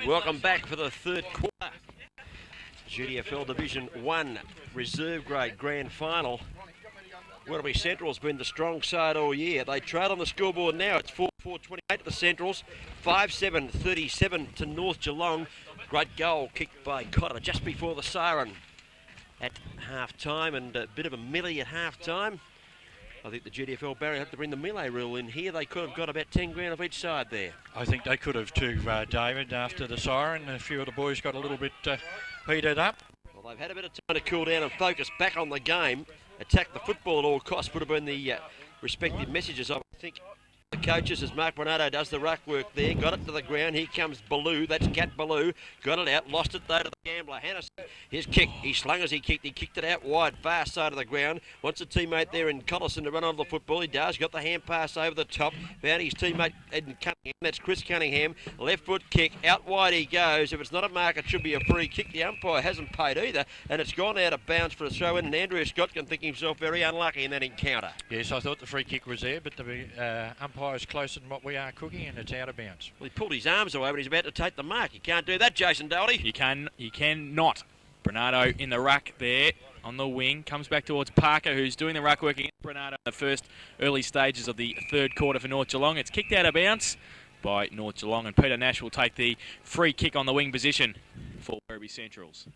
Welcome back for the third quarter. GDFL Division 1 Reserve Grade Grand Final. Werribee Central's been the strong side all year. They trail on the scoreboard now. It's 4-4-28 to the Centrals. 5-7-37 to North Geelong. Great goal kicked by Cotter just before the siren at half-time, and a bit of a melee at half-time. I think the GDFL Barry had to bring the melee rule in here. They could have got about 10 grand off each side there. I think they could have too, David, after the siren. A few of the boys got a little bit heated up. Well, they've had a bit of time to cool down and focus back on the game. Attack the football at all costs would have been the respective messages, I think. The coaches, as Mark Bernardo does the ruck work there, got it to the ground. Here comes Ballou, that's Cat Ballou, got it out, lost it though to the gambler Hannison. His kick, he slung as he kicked it out wide, far side of the ground. Wants a teammate there in Collison to run on the football. He does, got the hand pass over the top, found his teammate in Cunningham, that's Chris Cunningham. Left foot kick, out wide he goes. If it's not a mark, it should be a free kick. The umpire hasn't paid either, and it's gone out of bounds for a throw in, and Andrew Scott can think himself very unlucky in that encounter. Yes, I thought the free kick was there, but the umpire's closer than what we are cooking, and it's out of bounds. Well, he pulled his arms away when he's about to take the mark. You can't do that, Jason Doherty. You cannot. Bernardo in the ruck there on the wing. Comes back towards Parker, who's doing the ruck work against Bernardo in the first early stages of the third quarter for North Geelong. It's kicked out of bounds by North Geelong, and Peter Nash will take the free kick on the wing position for Werribee Centrals.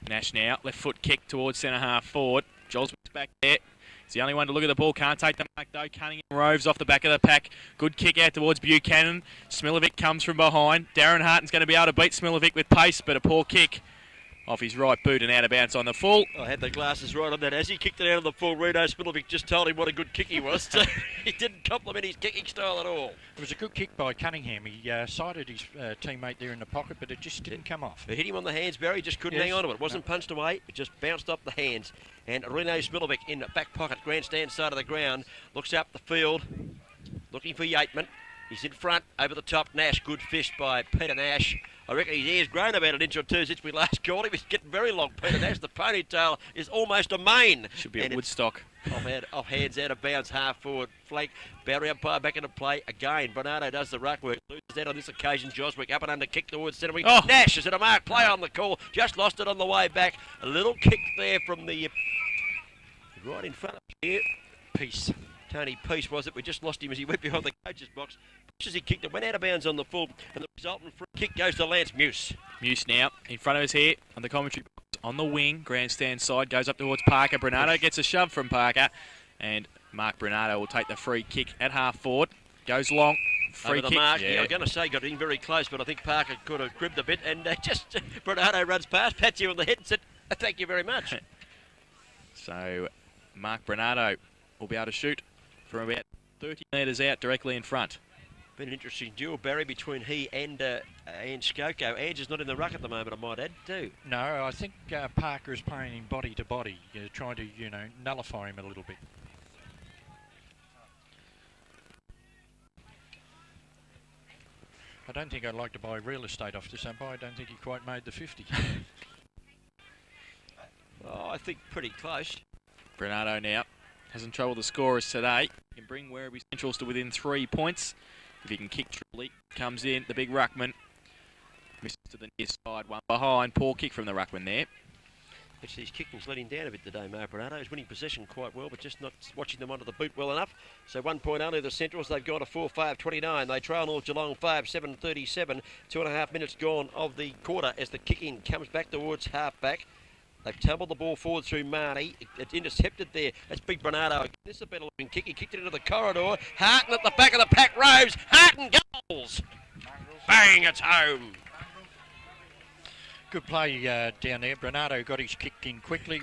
Nash now, left foot kick towards centre half forward. Jolswick's back there. He's the only one to look at the ball. Can't take the mark though. Cunningham roves off the back of the pack. Good kick out towards Buchanan. Smilovic comes from behind. Darren Harton's going to be able to beat Smilovic with pace, but a poor kick off his right boot and out of bounds on the full. I had the glasses right on that. As he kicked it out of the full, Reno Smilovic just told him what a good kick he was. So he didn't compliment his kicking style at all. It was a good kick by Cunningham. He sighted his teammate there in the pocket, but it just didn't come off. It hit him on the hands, Barry. Just couldn't hang on to it. It wasn't punched away. It just bounced off the hands. And Reno Smilovic in the back pocket, grandstand side of the ground, looks up the field, looking for Yateman. He's in front, over the top. Nash, good fist by Peter Nash. I reckon his hair's grown about an inch or two since we last called him. He's getting very long, Peter Nash. The ponytail is almost a mane. Should be a Woodstock. Off hands, out of bounds, half forward flank. Boundary umpire back into play again. Bernardo does the ruck work. Loses that on this occasion. Joswick up and under, kick towards centre wing. Oh. Nash is at a mark. Play on the call. Just lost it on the way back. A little kick there from the right in front of here. Peace. Tony Peace was it. We just lost him as he went behind the coach's box. As he kicked it, went out of bounds on the full, and the resultant free kick goes to Lance Muse. Muse now in front of us here on the commentary box on the wing, grandstand side, goes up towards Parker. Bernardo gets a shove from Parker, and Mark Bernardo will take the free kick at half forward. Goes long, free kick. Mark. Yeah, I'm going to say got in very close, but I think Parker could have gripped a bit, and just Bernardo runs past, pats you on the head and said, "Thank you very much." So Mark Bernardo will be able to shoot from about 30 metres out directly in front. Been an interesting duel, Barry, between he and Skoko. Ange is not in the ruck at the moment, I might add, too. No, I think Parker is playing him body to body, trying to, nullify him a little bit. I don't think I'd like to buy real estate off this umpire. I don't think he quite made the 50. Oh, I think pretty close. Bernardo now hasn't troubled the scorers today. He can bring Werribee Centrals to within 3 points. If he can kick truly, comes in, the big ruckman. Misses to the near side, one behind. Poor kick from the ruckman there. Actually, his kicking's let him down a bit today, Mark Bernardo. He's winning possession quite well, but just not watching them onto the boot well enough. So 1 point only the Centrals. They've gone to 4-5-29. They trail North Geelong 5-7-37. 2.5 minutes gone of the quarter as the kicking comes back towards half-back. They've tumbled the ball forward through Marnie. It's intercepted there. That's big Bernardo. This is a better looking kick. He kicked it into the corridor. Harton at the back of the pack. Roves. Harton goals. Bang, it's home. Good play down there. Bernardo got his kick in quickly.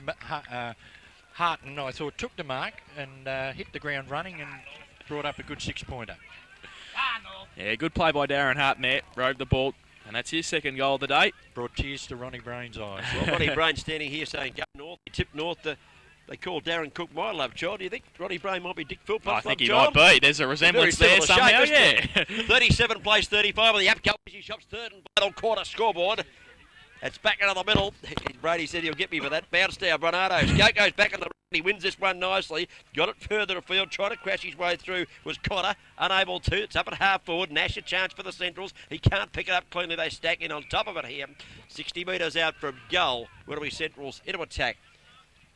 Harton, I thought, took the mark and hit the ground running and brought up a good 6-pointer. Yeah, good play by Darren Harton there. Rode the ball. And that's his second goal of the day. Brought tears to Ronnie Brain's eyes. Well, Ronnie Brain standing here saying, go north. He tipped north. They call Darren Cook my love child. Do you think Ronnie Brain might be Dick Philpot's I think he child? might be. There's a resemblance there somehow, yeah. 37 plays 35 on the up. He shops third and final quarter scoreboard. It's back into the middle. Brady said he'll get me for that. Bounce down, Bernardo. Goes back in the He wins this one nicely. Got it further afield. Trying to crash his way through was Cotter. Unable to. It's up at half forward. Nash a chance for the Centrals. He can't pick it up cleanly. They stack in on top of it here. 60 metres out from goal. Werribee Centrals into attack.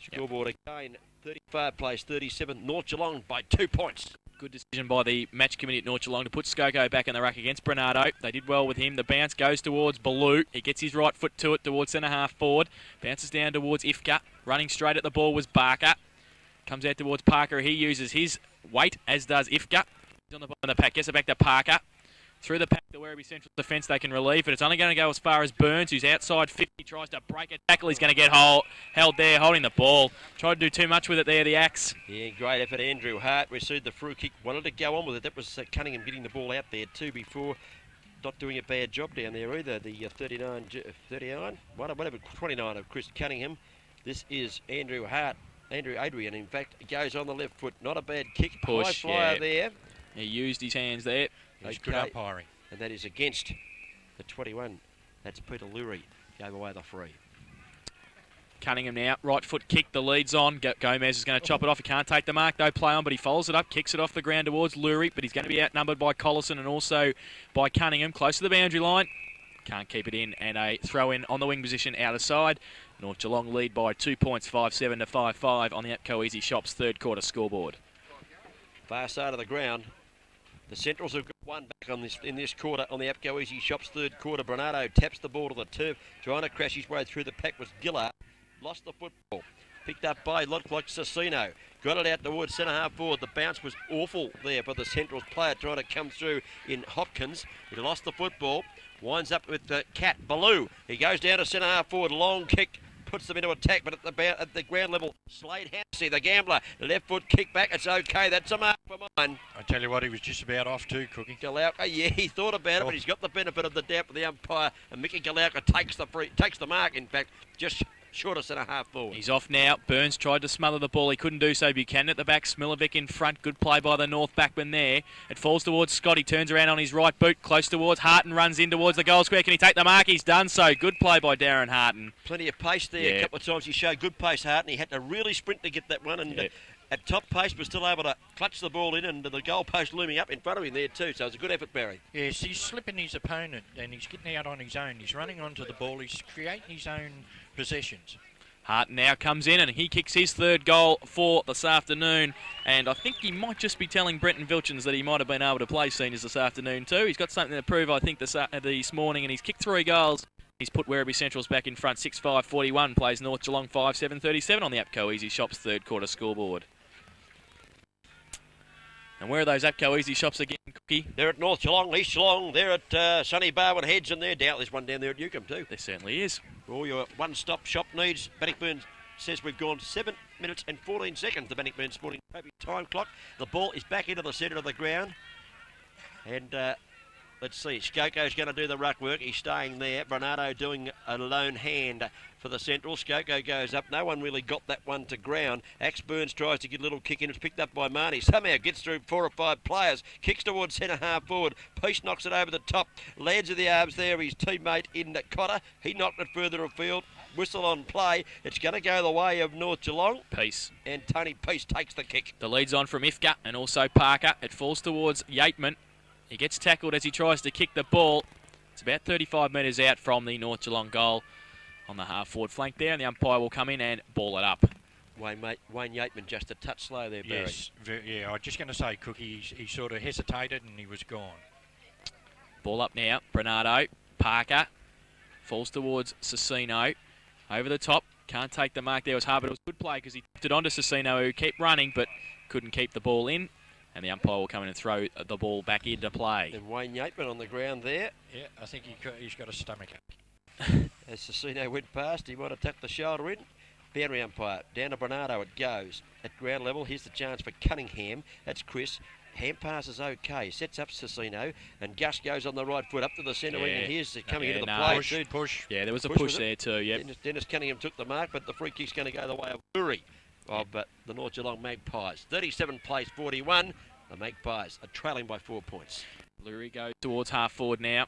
Scoreboard again. 35 plays 37. North Geelong by 2 points. Good decision by the match committee at North Geelong to put Skoko back in the ruck against Bernardo. They did well with him. The bounce goes towards Baloo. He gets his right foot to it towards centre half forward. Bounces down towards Ifka. Running straight at the ball was Barker. Comes out towards Parker. He uses his weight, as does Ifka. He's on the bottom of the pack. Gets it back to Parker. Through the pack, the Werribee Central defence they can relieve, but it's only going to go as far as Burns, who's outside 50, tries to break a tackle. He's going to get held there, holding the ball. Tried to do too much with it there, the Axe. Yeah, great effort. Andrew Hart received the through kick, wanted to go on with it. That was Cunningham getting the ball out there too before. Not doing a bad job down there either. The 39, whatever, 29 of Chris Cunningham. This is Andrew Hart. Andrew Adrian, in fact, goes on the left foot. Not a bad kick. Push, high flyer there. He used his hands there. He's good umpiring. And that is against the 21. That's Peter Lurie. Gave away the free. Cunningham now, right foot kick, the lead's on. Gomez is going to chop it off. He can't take the mark, though, play on, but he follows it up, kicks it off the ground towards Lurie, but he's going to be outnumbered by Collison and also by Cunningham, close to the boundary line. Can't keep it in, and a throw in on the wing position out of side. North Geelong lead by 2 points, 5-7 to 5-5 on the APCO Easy Shops third quarter scoreboard. Far side of the ground. The Centrals have got one back on in this quarter on the APCO Easy Shops third quarter. Bernardo taps the ball to the turf, trying to crash his way through the pack was Gillard. Lost the football. Picked up by Lodclock Cicino. Got it out towards centre half forward. The bounce was awful there for the Centrals player trying to come through in Hopkins. He lost the football. Winds up with the Cat Baloo. He goes down to centre half forward. Long kick. Puts them into attack, but at the ground level, Slade Hansey, the gambler, left foot kick back. It's okay. That's a mark for mine. I tell you what, he was just about off too, Cookie. Galauka, yeah, he thought about it, but he's got the benefit of the doubt for the umpire. And Mickey Galauka takes the mark. In fact, just short of centre half forward. He's off now. Burns tried to smother the ball. He couldn't do so. Buchanan at the back. Smilovic in front. Good play by the North backman there. It falls towards Scott. He turns around on his right boot. Close towards Harton. Runs in towards the goal square. Can he take the mark? He's done so. Good play by Darren Harton. Plenty of pace there. Yeah. A couple of times he showed good pace, Harton. He had to really sprint to get that one. And at top pace was still able to clutch the ball in, and the goal post looming up in front of him there too. So it's a good effort, Barry. Yes, he's slipping his opponent and he's getting out on his own. He's running onto the ball. He's creating his own possessions. Harton now comes in and he kicks his third goal for this afternoon. And I think he might just be telling Brenton Vilchins that he might have been able to play seniors this afternoon too. He's got something to prove, I think, this morning, and he's kicked 3 goals. He's put Werribee Centrals back in front, 6-5-41, plays North Geelong 5-7-37 on the APCO Easy Shops third quarter scoreboard. And where are those APCO Easy Shops again, Cookie? They're at North Geelong, East Geelong. They're at Sunny Barwon Heads, and they're down. There's one down there at Newcombe too. There certainly is. For all your one-stop shop needs, Bannockburn says we've gone 7 minutes and 14 seconds. The Bannockburn Sporting Trophy time clock. The ball is back into the centre of the ground. And let's see, Skoko's going to do the ruck work. He's staying there. Bernardo doing a lone hand for the Central. Skoko goes up. No one really got that one to ground. Axe Burns tries to get a little kick in. It's picked up by Marnie. Somehow gets through 4 or 5 players. Kicks towards centre half forward. Peace knocks it over the top. Lands of the arms there. His teammate in Cotter. He knocked it further afield. Whistle on play. It's going to go the way of North Geelong. Peace. And Tony Peace takes the kick. The lead's on from Ifka and also Parker. It falls towards Yateman. He gets tackled as he tries to kick the ball. It's about 35 metres out from the North Geelong goal on the half-forward flank there, and the umpire will come in and ball it up. Wayne Yateman just a touch slow there, Barry. Yes, yeah, I was just going to say, Cookie, he sort of hesitated and he was gone. Ball up now, Bernardo, Parker, falls towards Cicino, over the top, can't take the mark there, it was hard, but it was a good play because he tipped it onto Cicino, who kept running but couldn't keep the ball in. And the umpire will come in and throw the ball back into play. And Wayne Yateman on the ground there. Yeah, I think he's got a stomach ache. As Cicino went past, he might have tapped the shoulder in. Boundary umpire, down to Bernardo it goes. At ground level, here's the chance for Cunningham. That's Chris. Hand pass is okay. Sets up Cicino, and Gus goes on the right foot up to the centre wing, and here's coming into the play. Push. Yeah, there was a push there too, yep. Dennis Cunningham took the mark, but the free kick's going to go the way of Lurie of the North Geelong Magpies. 37 plays 41. The Magpies are trailing by 4 points. Lurie goes towards half forward now.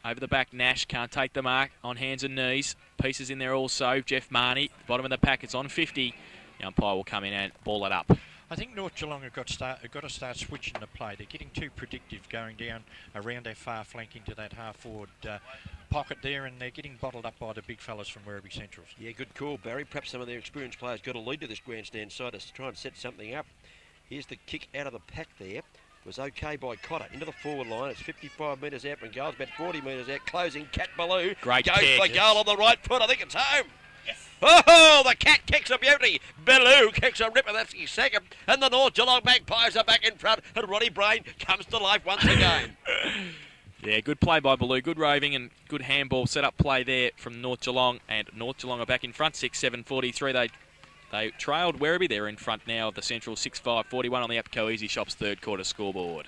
Over the back, Nash can't take the mark on hands and knees. Pieces in there also. Jeff Marnie, bottom of the pack, it's on 50. The umpire will come in and ball it up. I think North Geelong have got to start switching the play. They're getting too predictive going down around their far flank into that half-forward pocket there, and they're getting bottled up by the big fellas from Werribee Centrals. Yeah, good call, Barry. Perhaps some of their experienced players got a lead to this grandstand side to try and set something up. Here's the kick out of the pack there. Was okay by Cotter into the forward line. It's 55 metres out from goal. It's about 40 metres out. Closing. Cat Ballou Great goes kick. for goal on the right foot. I think it's home. Yes. Oh, the Cat kicks a beauty. Ballou kicks a ripper. That's his second. And the North Geelong Magpies are back in front. And Roddy Brain comes to life once again. Yeah, good play by Ballou. Good roving and good handball set-up play there from North Geelong. And North Geelong are back in front, 6-7-43. They trailed Werribee. They're in front now of the Central 6-5-41 on the APCO Easy Shops third quarter scoreboard.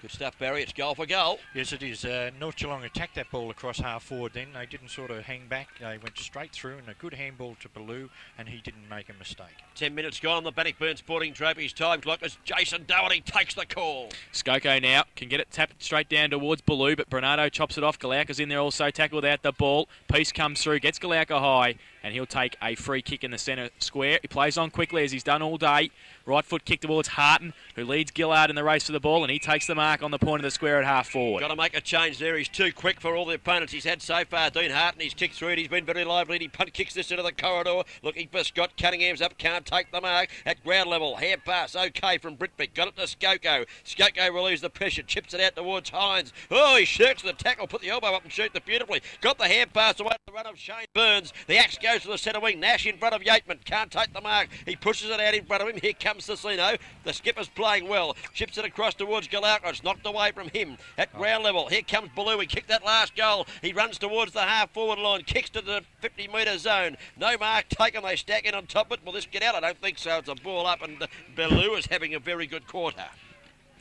Good stuff, Barry. It's goal for goal. Yes, it is. North Geelong attacked that ball across half forward then. They didn't sort of hang back. They went straight through, and a good handball to Ballou, and he didn't make a mistake. 10 minutes gone. The Bannockburn Sporting Trophies time clock as Jason Doherty takes the call. Skoko now can get it tapped straight down towards Ballou, but Bernardo chops it off. Galauka's in there also, tackled out the ball. Peace comes through, gets Galauka high, and he'll take a free kick in the centre square. He plays on quickly as he's done all day. Right foot kick towards Harton, who leads Gillard in the race for the ball, and he takes the mark on the point of the square at half forward. Got to make a change there. He's too quick for all the opponents he's had so far. Dean Harton, he's kicked through it. He's been very lively. He punt kicks this into the corridor. Looking for Scott. Cunningham's up, can't take the mark. At ground level, hand pass okay from Britvic. Got it to Skoko. Skoko relieves the pressure, chips it out towards Hines. Oh, he shirks the tackle, put the elbow up and shoots it beautifully. Got the hand pass away to the run of Shane Burns. The axe goes to the centre wing. Nash in front of Yateman. Can't take the mark. He pushes it out in front of him. Here comes Cicino. The skipper's playing well. Chips it across towards Galauka. It's knocked away from him. At ground level, here comes Ballou. He kicked that last goal. He runs towards the half-forward line. Kicks to the 50-metre zone. No mark taken. They stack in on top of it. Will this get out? I don't think so. It's a ball up, and Ballou is having a very good quarter.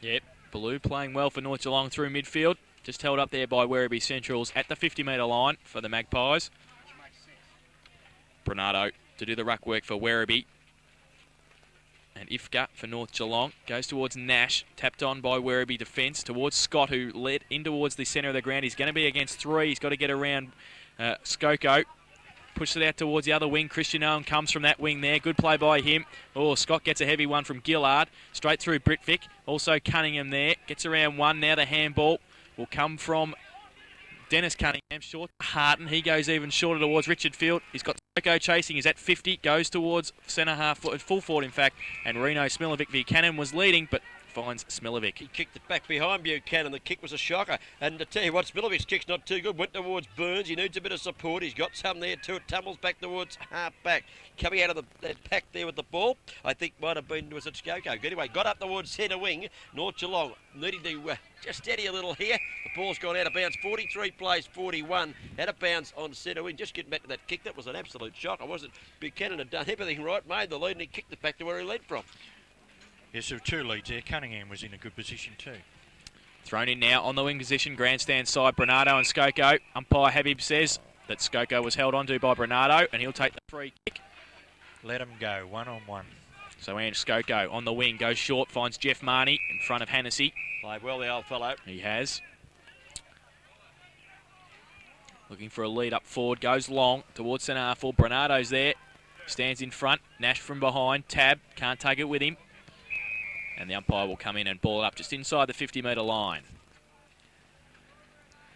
Yep, Ballou playing well for North Geelong through midfield. Just held up there by Werribee Centrals at the 50-metre line for the Magpies. Bernardo to do the ruck work for Werribee. And Ifka for North Geelong goes towards Nash, tapped on by Werribee defence towards Scott, who led in towards the centre of the ground. He's going to be against three. He's got to get around Skoko. Pushes it out towards the other wing. Christian Owen comes from that wing there. Good play by him. Oh, Scott gets a heavy one from Gillard. Straight through Britvic. Also Cunningham there. Gets around one. Now the handball will come from Dennis Cunningham. Short to Harton. He goes even shorter towards Richard Field. He's got Skoko chasing. He's at 50. Goes towards centre half, full forward in fact. And Reno Smilovic Buchanan was leading, but finds Smilovic. He kicked it back behind Buchanan. The kick was a shocker. And to tell you what, Smilovic's kick's not too good. Went towards Burns. He needs a bit of support. He's got some there too. It tumbles back towards half back. Coming out of the pack there with the ball, I think might have been, was it Skoko? Anyway, got up towards centre wing. North Geelong needing to just steady a little here. The ball's gone out of bounds. 43 plays 41. Out of bounds on centre wing. Just getting back to that kick. That was an absolute shock. Buchanan had done everything right, made the lead, and he kicked it back to where he led from. Yes, there were two leads there. Cunningham was in a good position too. Thrown in now on the wing position, grandstand side, Bernardo and Skoko. Umpire Habib says that Skoko was held onto by Bernardo, and he'll take the free kick. Let him go, 1-on-1. So Ange Skoko on the wing, goes short, finds Jeff Marnie in front of Hannessy. Played well, the old fellow. He has. Looking for a lead up forward, goes long towards centre half forward. Bernardo's there, stands in front. Nash from behind, Tab, can't take it with him. And the umpire will come in and ball it up just inside the 50-metre line.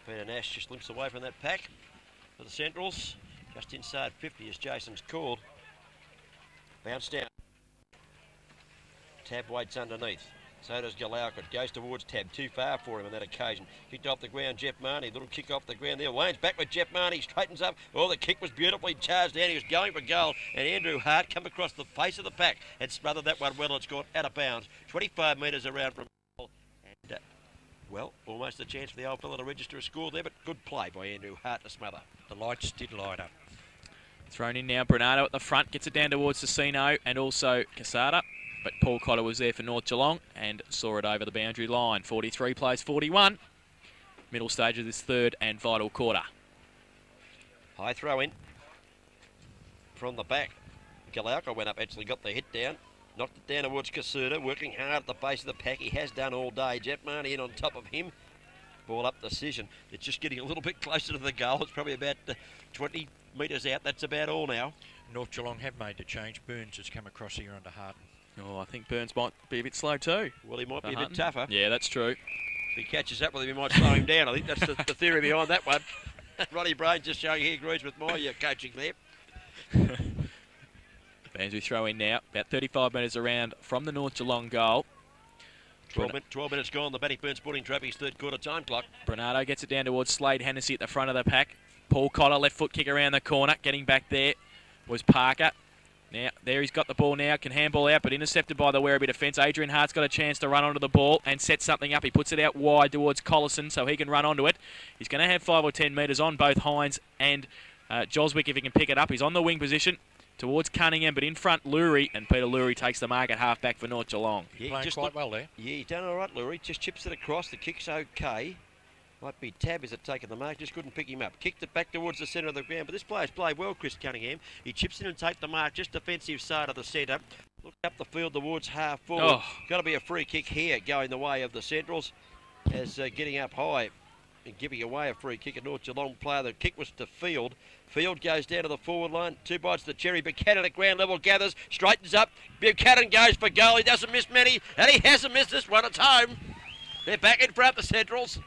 Peter Nash just limps away from that pack for the Centrals. Just inside 50 as Jason's called. Bounce down. Tab waits underneath. So does Galauka. Goes towards Tab. Too far for him on that occasion. Kicked off the ground, Jeff Marnie. Little kick off the ground there. Lane's back with Jeff Marnie. Straightens up. Oh, the kick was beautifully charged down. He was going for goal. And Andrew Hart come across the face of the pack and smothered that one well. It's gone out of bounds. 25 metres around from goal. And, well, almost a chance for the old fella to register a score there, but good play by Andrew Hart to smother. The lights did light up. Thrown in now, Bernardo at the front. Gets it down towards Cicino and also Casada. But Paul Cotter was there for North Geelong and saw it over the boundary line. 43 plays 41. Middle stage of this third and vital quarter. High throw in from the back. Galauka went up, actually got the hit down. Knocked it down towards Kasuda, working hard at the base of the pack. He has done all day. Jeff Marnie in on top of him. Ball up decision. It's just getting a little bit closer to the goal. It's probably about 20 metres out. That's about all now. North Geelong have made the change. Burns has come across here under Harton. Oh, I think Burns might be a bit slow too. Well, he might be a bit tougher. Yeah, that's true. If he catches up with him, he might slow him down. I think that's the theory behind that one. Ronnie Brain just showing he agrees with my coaching there. Burns we throw in now. About 35 metres around from the North Geelong goal. 12 minutes gone. The Bannockburn Sporting Trophy's third quarter time clock. Bernardo gets it down towards Slade Hennessy at the front of the pack. Paul Cotter, left foot kick around the corner. Getting back there was Parker. Now, there he's got the ball now. Can handball out, but intercepted by the Werribee defence. Adrian Hart's got a chance to run onto the ball and set something up. He puts it out wide towards Collison so he can run onto it. He's going to have 5 or 10 metres on both Hines and Joswick if he can pick it up. He's on the wing position towards Cunningham, but in front, Lurie, and Peter Lurie takes the mark at half-back for North Geelong. Yeah, playing quite well there. Yeah, he's done all right, Lurie. Just chips it across. The kick's okay. Might be Tab is it taking the mark, just couldn't pick him up. Kicked it back towards the centre of the ground, but this player's played well, Chris Cunningham. He chips in and takes the mark, just defensive side of the centre. Looked up the field towards half forward. Got to be a free kick here going the way of the Centrals as getting up high and giving away a free kick. A North Geelong player. The kick was to Field. Field goes down to the forward line. 2 bites of the cherry. Buchanan at ground level gathers, straightens up. Buchanan goes for goal. He doesn't miss many, and he hasn't missed this one at home. They're back in front, the Centrals.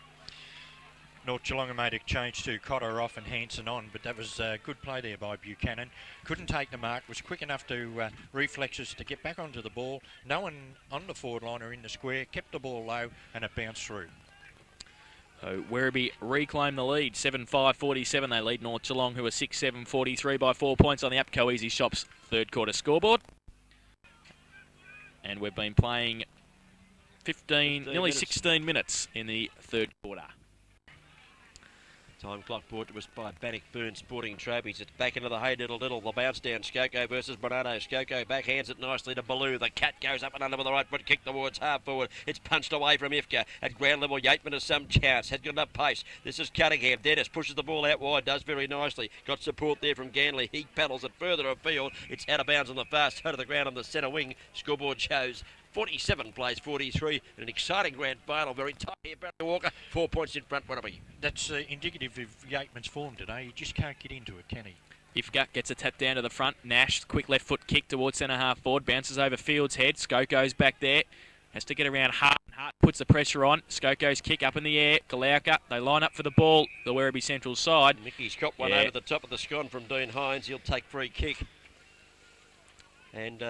North Geelong made a change to Cotter off and Hanson on, but that was a good play there by Buchanan. Couldn't take the mark, was quick enough to reflexes to get back onto the ball. No one on the forward line or in the square, kept the ball low and it bounced through. So Werribee reclaim the lead, 7-5-47. They lead North Geelong, who are 6-7-43 by 4 points on the APCO Easy Shops third quarter scoreboard. And we've been playing 16 minutes in the third quarter. Time clock brought to us by Bannockburn Sporting Trophies. It's back into the Hey Diddle Diddle. The bounce down. Skoko versus Bernardo. Skoko backhands it nicely to Ballou. The cat goes up and under with the right foot. Kick towards half forward. It's punched away from Ifka. At ground level, Yateman has some chance. Has got enough pace. This is Cunningham. Dennis pushes the ball out wide. Does very nicely. Got support there from Ganley. He paddles it further afield. It's out of bounds on the far side of the ground on the centre wing. Scoreboard shows 47 plays 43 in an exciting grand final. Very tight here, Barry Walker. 4 points in front, Werribee. That's indicative of Yateman's form today. He just can't get into it, can he? Ifka gets a tap down to the front. Nash, quick left foot kick towards centre half forward. Bounces over Field's head. Skoko's back there. Has to get around Hart. Hart puts the pressure on. Skoko's kick up in the air. Galauka, they line up for the ball. The Werribee Central side. Mickey's got one over the top of the scone from Dean Hines. He'll take free kick. And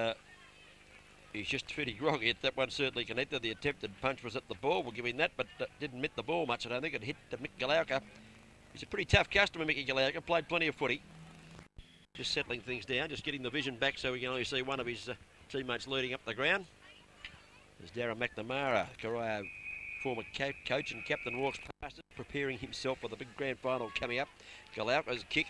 he's just pretty groggy. That one certainly connected. The attempted punch was at the ball. We'll give him that, but didn't hit the ball much. I don't think it hit Mick Galauka. He's a pretty tough customer, Mickey Galauka. Played plenty of footy. Just settling things down, just getting the vision back so we can only see one of his teammates leading up the ground. There's Darren McNamara, Corio former coach and captain, walks past it, preparing himself for the big grand final coming up. Galauka's kick.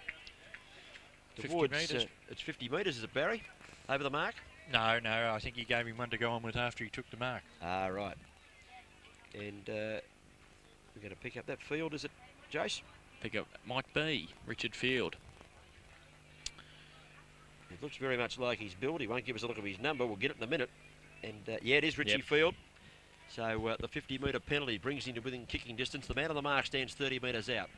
50 metres. It's 50 metres, is it, Barry? Over the mark? No, I think he gave him one to go on with after he took the mark. Ah, right. And we're going to pick up that field, is it, Jace? Pick up, might be Richard Field. It looks very much like his build. He won't give us a look at his number. We'll get it in a minute. And yeah, it is Richie Field. So the 50-metre penalty brings him to within kicking distance. The man on the mark stands 30 metres out.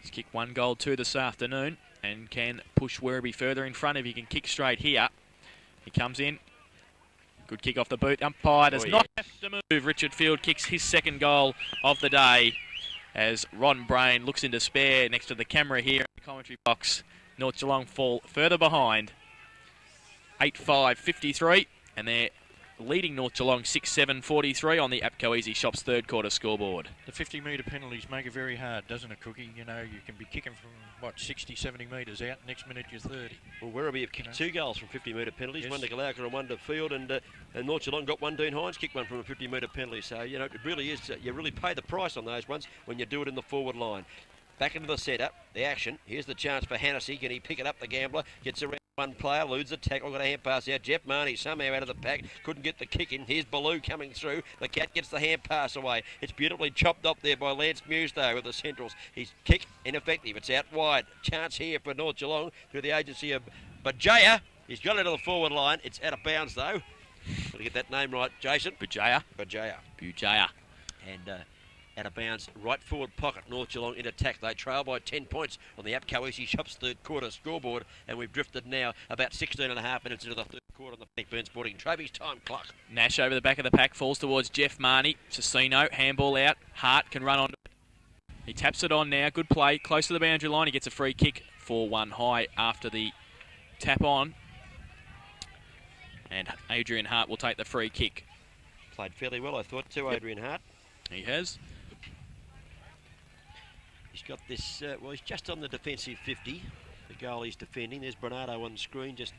He's kicked 1 goal 2 this afternoon and can push Werribee further in front if he can kick straight here. He comes in. Good kick off the boot. Umpire does not have to move. Richard Field kicks his second goal of the day as Ron Brain looks in despair next to the camera here in the commentary box. North Geelong fall further behind. 8-5-53, and they're leading North Geelong 6-7-43 on the APCO Easy Shops third quarter scoreboard. The 50-metre penalties make it very hard, doesn't it, Cookie? You know, you can be kicking from, 60, 70 metres out. Next minute, you're 30. Well, Werribee have kicked 2 goals from 50-metre penalties, one to Galauka and one to Field, and North Geelong got one. Dean Hines kicked one from a 50-metre penalty. So, you know, it really is, you really pay the price on those ones when you do it in the forward line. Back into the centre, the action. Here's the chance for Hennessy. Can he pick it up, the gambler? Gets around one player, eludes the tackle, got a hand pass out. Jeff Marnie somehow out of the pack, couldn't get the kick in. Here's Ballou coming through. The cat gets the hand pass away. It's beautifully chopped up there by Lance Muse, though, with the Centrals. His kick ineffective. It's out wide. Chance here for North Geelong through the agency of Bajaya. He's got it to the forward line. It's out of bounds, though. Got to get that name right, Jason. Bujaya. Bajaya. Bujaya. And out of bounds, right forward pocket. North Geelong in attack. They trail by 10 points on the APCO Easy Shops third quarter scoreboard, and we've drifted now about 16 and a half minutes into the third quarter on the Blackburn Sporting Trophies time clock. Nash over the back of the pack, falls towards Jeff Marnie. Cicino, handball out. Hart can run onto it. He taps it on now. Good play. Close to the boundary line. He gets a free kick for 1 high after the tap on. And Adrian Hart will take the free kick. Played fairly well, I thought, too, Adrian Hart. He has. He's got this, well, he's just on the defensive 50. The goal he's defending. There's Bernardo on the screen, just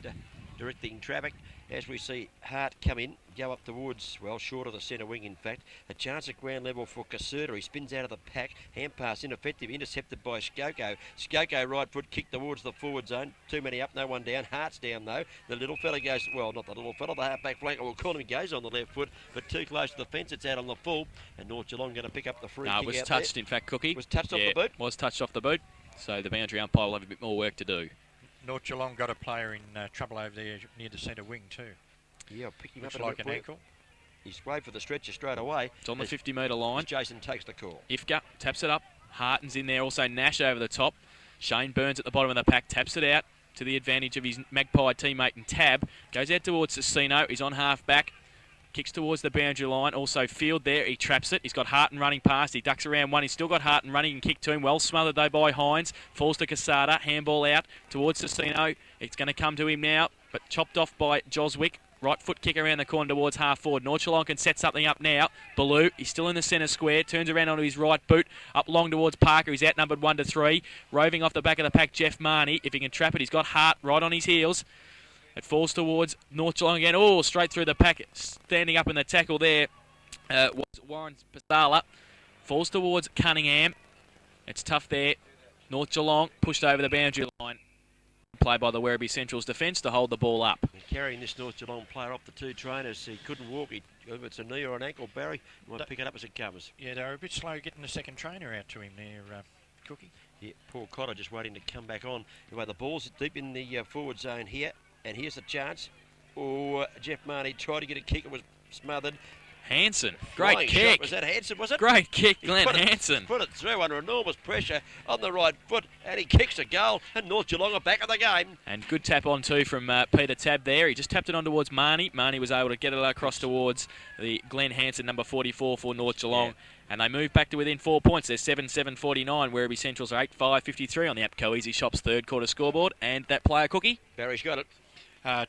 directing traffic. As we see Hart come in, go up towards, well, short of the centre wing, in fact. A chance at ground level for Caserta. He spins out of the pack. Hand pass ineffective, intercepted by Skoko. Skoko right foot kick towards the forward zone. Too many up, no one down. Hart's down, though. The little fella goes, well, not the little fella, the half-back flanker, we'll call him, goes on the left foot, but too close to the fence. It's out on the full. And North Geelong going to pick up the free kick. No, it was touched, in fact, Cookie. Was touched off the boot? Was touched off the boot. So the boundary umpire will have a bit more work to do. North Geelong got a player in trouble over there near the centre wing too. Yeah, I'll pick him Looks up like an ankle. He's waved for the stretcher straight away. It's on the 50-metre line. Jason takes the call. Ifka taps it up. Harton's in there. Also Nash over the top. Shane Burns at the bottom of the pack taps it out to the advantage of his Magpie teammate and Tab. Goes out towards Cicino. He's on half-back. Kicks towards the boundary line. Also Field there. He traps it. He's got Harton running past. He ducks around one. He's still got Harton running and kick to him. Well smothered though by Hines. Falls to Casada. Handball out towards Cicino. It's going to come to him now, but chopped off by Joswick. Right foot kick around the corner towards half forward. North Geelong can set something up now. Baloo, he's still in the centre square. Turns around onto his right boot. Up long towards Parker. He's outnumbered 1-3. Roving off the back of the pack, Jeff Marnie. If he can trap it, he's got Hart right on his heels. It falls towards North Geelong again. Oh, straight through the pack. Standing up in the tackle there was Warren Pasala. Falls towards Cunningham. It's tough there. North Geelong pushed over the boundary line. Play by the Werribee Central's defence to hold the ball up. And carrying this North Geelong player off the two trainers. He couldn't walk. If it's a knee or an ankle, Barry, you might pick it up as it comes. Yeah, they were a bit slow getting the second trainer out to him there, Cookie. Yeah, poor Cotter just waiting to come back on. Anyway, the ball's deep in the forward zone here. And here's a chance. Oh, Jeff Marnie tried to get a kick. It was smothered. Hanson, Flying great shot. kick. Was that Hanson, was it? Great kick, He Glenn put Hanson. Put it through under enormous pressure on the right foot, and he kicks a goal, and North Geelong are back in the game. And good tap on too from Peter Tab there. He just tapped it on towards Marnie. Marnie was able to get it across towards the Glenn Hanson, number 44 for North Geelong. Yeah. And they move back to within 4 points. They're 7-7-49. Werribee Centrals are 8-5-53 on the APCO Easy Shops third quarter scoreboard. And that player, Cookie? Barry's got it.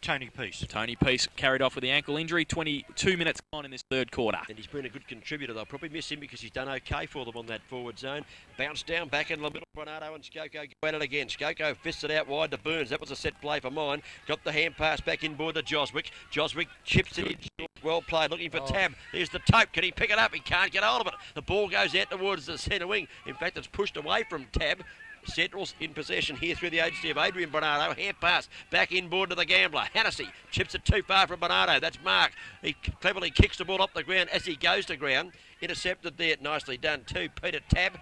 Tony Peace. Tony Peace carried off with the ankle injury. 22 minutes on in this third quarter. And he's been a good contributor. They'll probably miss him because he's done okay for them on that forward zone. Bounce down back in the middle. Bernardo and Skoko go at it again. Skoko fists it out wide to Burns. That was a set play for mine. Got the hand pass back inboard to Joswick. Joswick chips it in. Well played. Looking for Tab. There's the tope. Can he pick it up? He can't get hold of it. The ball goes out towards the centre wing. In fact, it's pushed away from Tab. Centrals in possession here through the agency of Adrian Bernardo. Hand pass back inboard to the gambler. Hennessy chips it too far from Bernardo. That's Mark. He cleverly kicks the ball up the ground as he goes to ground. Intercepted there. Nicely done too. Peter Tab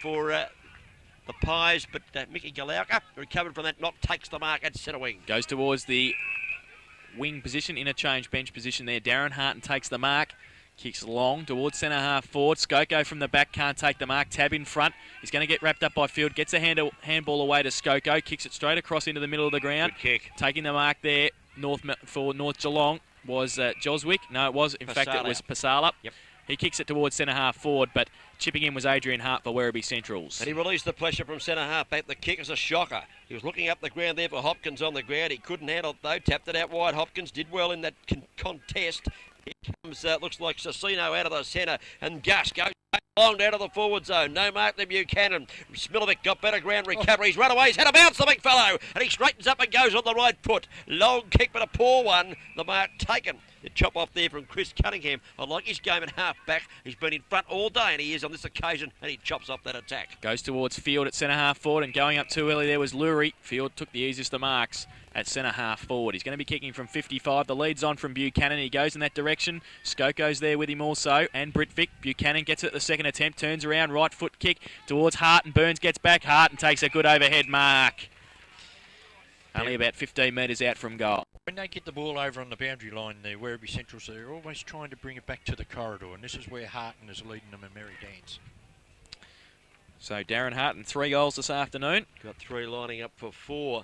for the Pies, but Mickey Galauka recovered from that knock. Takes the mark at centre wing. Goes towards the wing position, interchange bench position there. Darren Harton takes the mark. Kicks long towards centre half forward. Skoko from the back can't take the mark. Tab in front. He's going to get wrapped up by Field. Gets a handball away to Skoko. Kicks it straight across into the middle of the ground. Good kick. Taking the mark there for North Geelong was Joswick. No, it was. In fact, it was Pasala. Yep. He kicks it towards centre half forward, but chipping in was Adrian Hart for Werribee Centrals. And he released the pressure from centre half back. The kick is a shocker. He was looking up the ground there for Hopkins on the ground. He couldn't handle it though. Tapped it out wide. Hopkins did well in that contest. Here comes, looks like Cicino out of the centre, and Gus goes long down to the forward zone. No mark to Buchanan. Smilovic got better ground recovery. He's run away. He's had a bounce, the big fellow, and he straightens up and goes on the right foot. Long kick, but a poor one. The mark taken. The chop off there from Chris Cunningham. I like his game at half back. He's been in front all day, and he is on this occasion, and he chops off that attack. Goes towards Field at centre half forward, and going up too early there was Lurie. Field took the easiest of marks at centre half forward. He's going to be kicking from 55. The lead's on from Buchanan. He goes in that direction. Skoko's there with him also, and Britvic. Buchanan gets it at the second attempt, turns around, right foot kick towards Hart, and Burns gets back. Hart and takes a good overhead mark. only about 15 metres out from goal. When they get the ball over on the boundary line, the Werribee Centrals, they're always trying to bring it back to the corridor, and this is where Harton is leading them a merry dance. So Darren Harton, 3 goals this afternoon. Got 3 lining up for 4.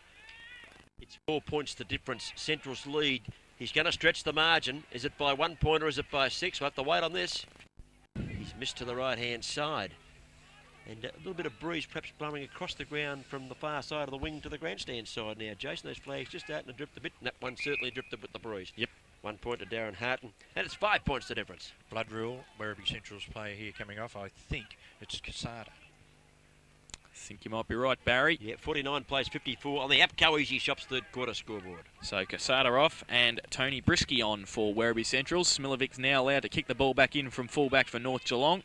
It's 4 points the difference. Central's lead. He's going to stretch the margin. Is it by 1 point or is it by 6? We'll have to wait on this. He's missed to the right-hand side. And a little bit of breeze perhaps blowing across the ground from the far side of the wing to the grandstand side now. Jason, those flags just starting to drift a bit, and that one certainly drifted with the breeze. Yep. 1 point to Darren Harton, and it's 5 points the difference. Blood rule, Werribee Central's player here coming off. I think it's Casada. I think you might be right, Barry. Yeah, 49 plays 54 on the APCO Easy Shops third quarter scoreboard. So Casada off and Tony Brisky on for Werribee Central. Smilovic's now allowed to kick the ball back in from fullback for North Geelong.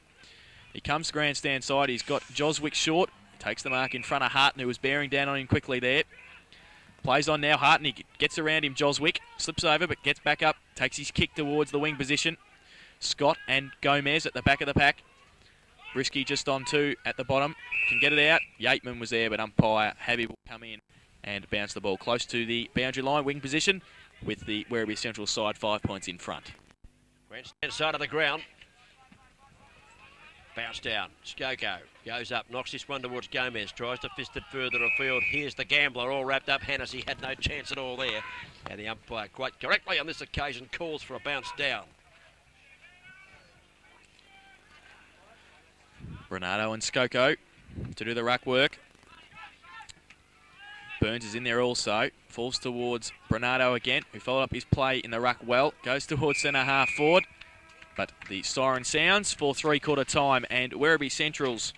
He comes to grandstand side. He's got Joswick short. Takes the mark in front of Harton, who was bearing down on him quickly there. Plays on now. Harton, he gets around him. Joswick slips over but gets back up. Takes his kick towards the wing position. Scott and Gomez at the back of the pack. Brisky just on 2 at the bottom. Can get it out. Yateman was there, but umpire Habib will come in and bounce the ball close to the boundary line, wing position, with the Werribee Central side 5 points in front. Grandstand side of the ground. Bounce down. Skoko goes up, knocks this one towards Gomez, tries to fist it further afield. Here's the gambler all wrapped up. Hennessy had no chance at all there. And the umpire, quite correctly on this occasion, calls for a bounce down. Renato and Skoko to do the ruck work. Burns is in there also. Falls towards Renato again, who followed up his play in the ruck well. Goes towards centre half forward. But the siren sounds for three-quarter time, and Werribee Central's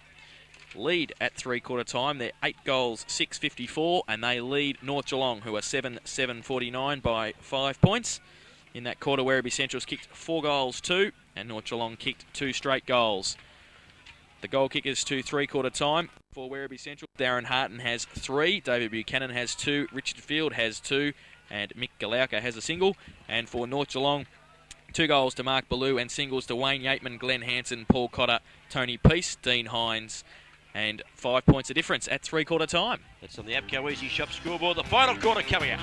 lead at three-quarter time. They're 8 goals, 6.54, and they lead North Geelong, who are 7.49 by 5 points. In that quarter, Werribee Central's kicked 4 goals, 2, and North Geelong kicked 2 straight goals. The goal kickers to three-quarter time for Werribee Central. Darren Harton has 3, David Buchanan has 2, Richard Field has 2, and Mick Galauka has a single. And for North Geelong, 2 goals to Mark Ballou and singles to Wayne Yateman, Glenn Hansen, Paul Cotter, Tony Peace, Dean Hines, and 5 points of difference at three-quarter time. That's on the APCO Easy Shop scoreboard. The final quarter coming up.